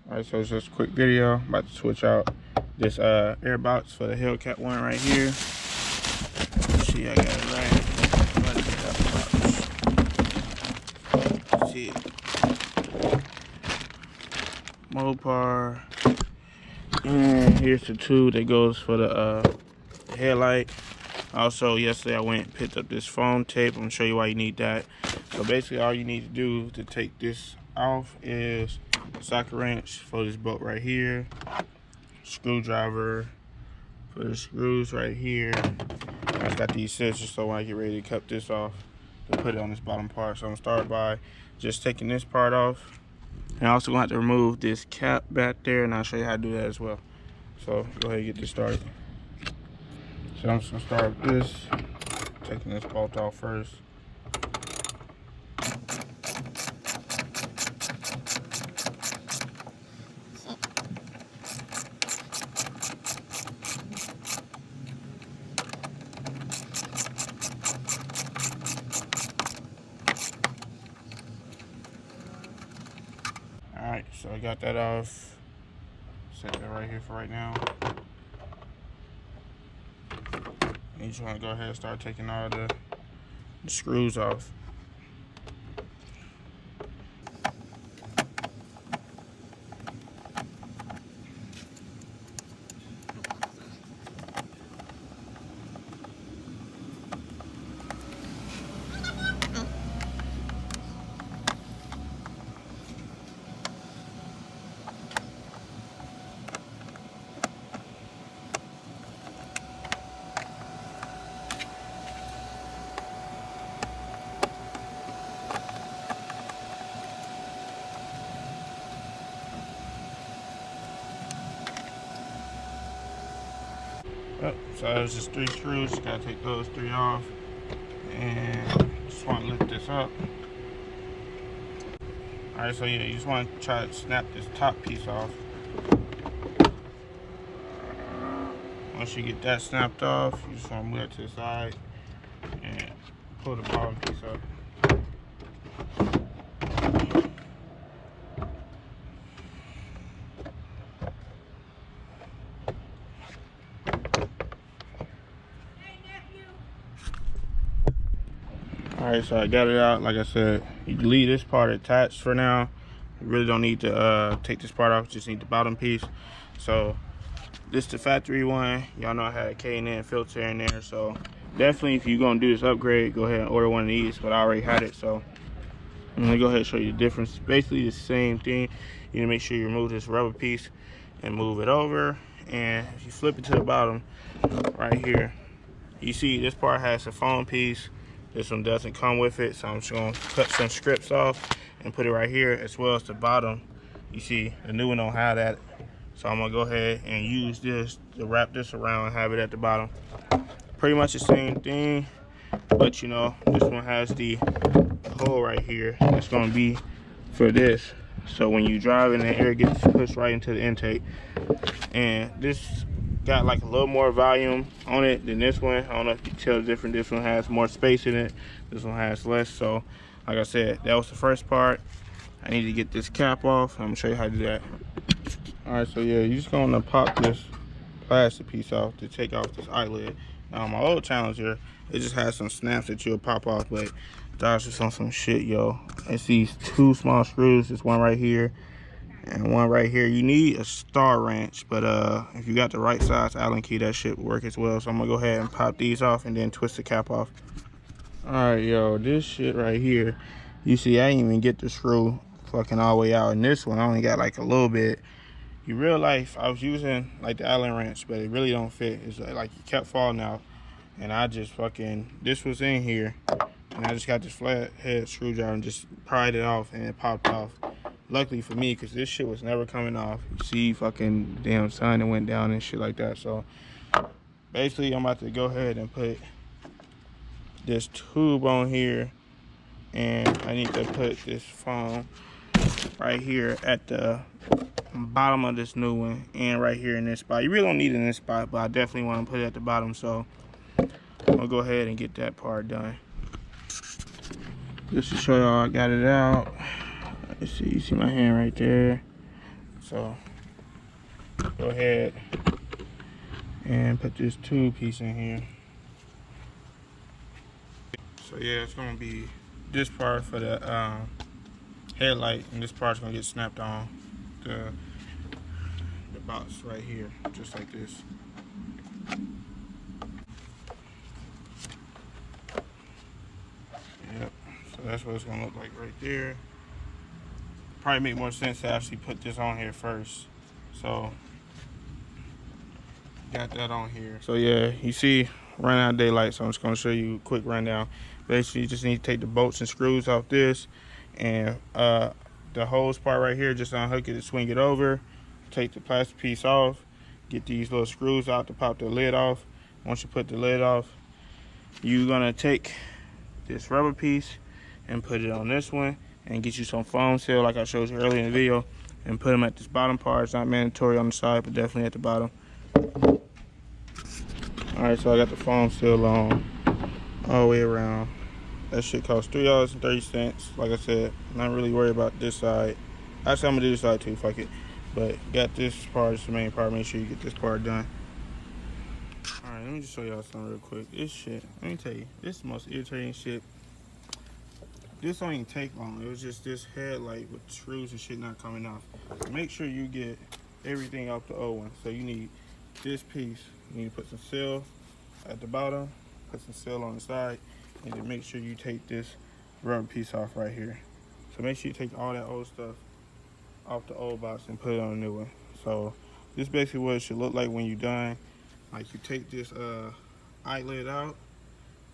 Alright, so it's just a quick video. I'm about to switch out this Airbox for the Hellcat one right here. See, I got it right. See it. Mopar. And here's the tube that goes for the headlight. Also, yesterday I went and picked up this foam tape. I'm gonna show you why you need that. So basically, all you need to do to take this off is a socket wrench for this bolt right here, screwdriver for the screws right here. I just got these scissors, so when I get ready to cut this off, to put it on this bottom part. So I'm gonna start by just taking this part off. And I'm also gonna have to remove this cap back there, and I'll show you how to do that as well. So go ahead and get this started. So I'm just gonna start with this, taking this bolt off first. Alright, so I got that off. Set that right here for right now. And you just want to go ahead and start taking all the screws off. So there's just 3 screws. Just gotta take those 3 off, and just want to lift this up. All right, so yeah, you just want to try to snap this top piece off. Once you get that snapped off, you just want to move it to the side and pull the bottom piece up. Alright, so I got it out. Like I said, you can leave this part attached for now. You really don't need to take this part off, just need the bottom piece. So this is the factory one. Y'all know I had a K&N filter in there, so definitely if you're gonna do this upgrade, go ahead and order one of these, but I already had it, so I'm gonna go ahead and show you the difference. Basically the same thing. You need to make sure you remove this rubber piece and move it over, and if you flip it to the bottom right here, you see this part has a foam piece. This one doesn't come with it, so I'm just gonna cut some strips off and put it right here, as well as the bottom. You see, the new one don't have that, so I'm gonna go ahead and use this to wrap this around and have it at the bottom. Pretty much the same thing, but you know, this one has the hole right here. It's gonna be for this, so when you drive and the air gets pushed right into the intake. And this got like a little more volume on it than this one. I don't know if you can tell the difference. This one has more space in it, this one has less. So like I said, that was the first part. I need to get this cap off. I'm gonna show you how to do that. All right, so yeah, you're just gonna pop this plastic piece off to take off this eyelid. Now my old Challenger, it just has some snaps that you'll pop off, but Dodge is on some shit, yo. It's these 2 small screws. There's one right here and one right here. You need a star wrench, but if you got the right size Allen key, that shit will work as well. So I'm gonna go ahead and pop these off and then twist the cap off. All right, yo, this shit right here, you see I didn't even get the screw fucking all the way out, and this one I only got like a little bit. In real life, I was using like the Allen wrench, but it really don't fit. It's like it kept falling out, and I just fucking, this was in here, and I just got this flat head screwdriver and just pried it off, and it popped off. Luckily for me, because this shit was never coming off. You see fucking damn sun that went down and shit like that. So basically I'm about to go ahead and put this tube on here, and I need to put this foam right here at the bottom of this new one, and right here in this spot. You really don't need it in this spot, but I definitely want to put it at the bottom, so I'm gonna go ahead and get that part done. Just to show y'all I got it out. Let's see, you see my hand right there. So go ahead and put this tube piece in here. So yeah, it's gonna be this part for the headlight, and this part's gonna get snapped on the box right here, just like this. Yep. So that's what it's gonna look like right there. Probably make more sense to actually put this on here first. So got that on here. So yeah, you see, running out of daylight. So I'm just gonna show you a quick rundown. Basically, you just need to take the bolts and screws off this, and the hose part right here, just unhook it and swing it over. Take the plastic piece off. Get these little screws out to pop the lid off. Once you put the lid off, you're gonna take this rubber piece and put it on this one, and get you some foam seal like I showed you earlier in the video, and put them at this bottom part. It's not mandatory on the side, but definitely at the bottom. Alright, so I got the foam seal on all the way around. That shit costs $3.30. Like I said, not really worried about this side. Actually, I'm gonna do this side too, fuck it. But got this part, is the main part. Make sure you get this part done. Alright, let me just show y'all something real quick. This shit, let me tell you, this is the most irritating shit. This don't even take long. It was just this headlight with screws and shit not coming off. Make sure you get everything off the old one. So you need this piece. You need to put some seal at the bottom, put some seal on the side, and then make sure you take this rubber piece off right here. So make sure you take all that old stuff off the old box and put it on a new one. So this is basically what it should look like when you're done. Like, you take this eyelid out,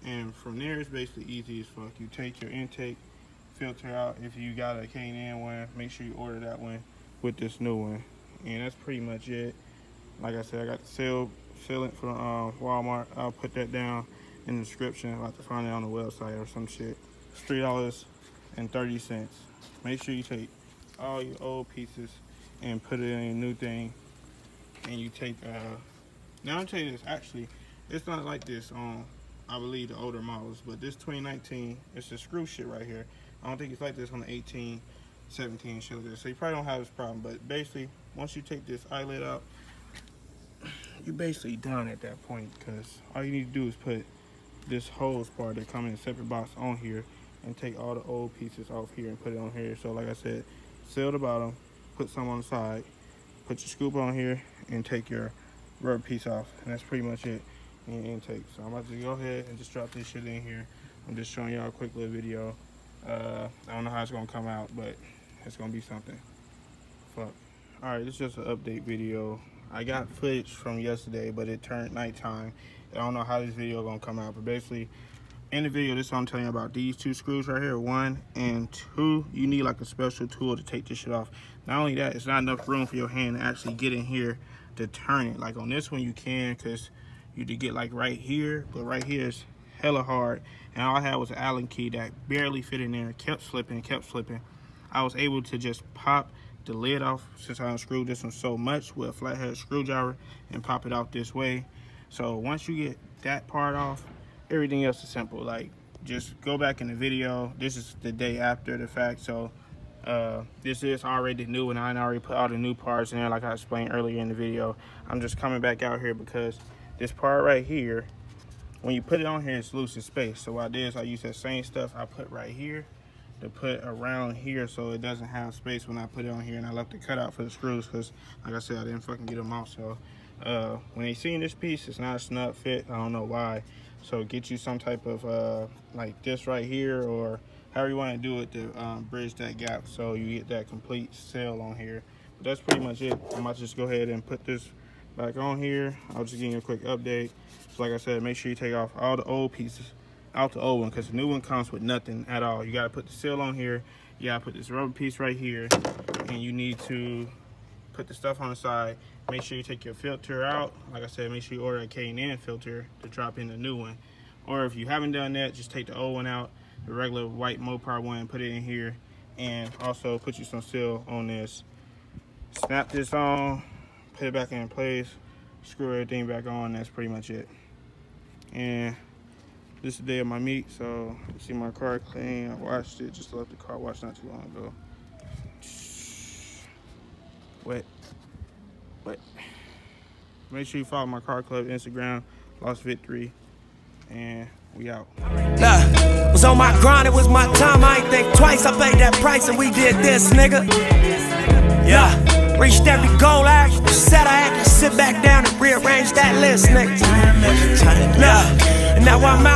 and from there it's basically easy as fuck. You take your intake filter out. If you got a K&N one, make sure you order that one with this new one. And that's pretty much it. Like I said, I got the sealant from Walmart. I'll put that down in the description. I'll have to find it on the website or some shit. It's $3.30. Make sure you take all your old pieces and put it in a new thing. And you take now I'm telling you this, actually it's not like this on I believe the older models, but this 2019, it's the screw shit right here. I don't think it's like this on the 18, 17 shit like this. So you probably don't have this problem. But basically, once you take this eyelid out, you're basically done at that point, because all you need to do is put this hose part that comes in a separate box on here, and take all the old pieces off here and put it on here. So like I said, seal the bottom, put some on the side, put your scoop on here, and take your rubber piece off, and that's pretty much it in your intake. So I'm about to go ahead and just drop this shit in here. I'm just showing y'all a quick little video. I don't know how it's gonna come out, but it's gonna be something. Fuck. Alright, this is just an update video. I got footage from yesterday, but it turned nighttime. I don't know how this video gonna come out, but basically in the video, this is what I'm telling you about. These two screws right here, 1 and 2, you need like a special tool to take this shit off. Not only that, it's not enough room for your hand to actually get in here to turn it. Like on this one you can, because you did get like right here, but right here is hella hard, and all I had was an Allen key that barely fit in there, kept slipping. I was able to just pop the lid off, since I unscrewed this one so much with a flathead screwdriver, and pop it out this way. So once you get that part off, everything else is simple. Like, just go back in the video. This is the day after the fact, so this is already new, and I already put all the new parts in there like I explained earlier in the video. I'm just coming back out here because this part right here, when you put it on here, it's loose in space. So what I did is I used that same stuff I put right here to put around here, so it doesn't have space when I put it on here. And I left the cutout for the screws because, like I said, I didn't fucking get them out. So when they seen this piece, it's not a snug fit. I don't know why. So get you some type of like this right here, or however you want to do it to bridge that gap, so you get that complete seal on here. But that's pretty much it. I'm about to just go ahead and put this back on here. I'll just give you a quick update. So like I said, make sure you take off all the old pieces out the old one, because the new one comes with nothing at all. You got to put the seal on here. You got to put this rubber piece right here, and you need to put the stuff on the side. Make sure you take your filter out. Like I said, make sure you order a K&N filter to drop in the new one. Or if you haven't done that, just take the old one out, the regular white Mopar one, put it in here, and also put you some seal on this. Snap this on, put it back in place, screw everything back on. That's pretty much it. And this is the day of my meet, so you see my car clean. I washed it, just left the car washed not too long ago. Wet. Make sure you follow my car club Instagram, Lost Victory, and we out. Was on my grind, it was my time, I ain't think twice. I paid that price and we did this, nigga. Yeah, reached every goal I actually set. I had to sit back down and rearrange that list, nigga. Yeah, and now I'm out.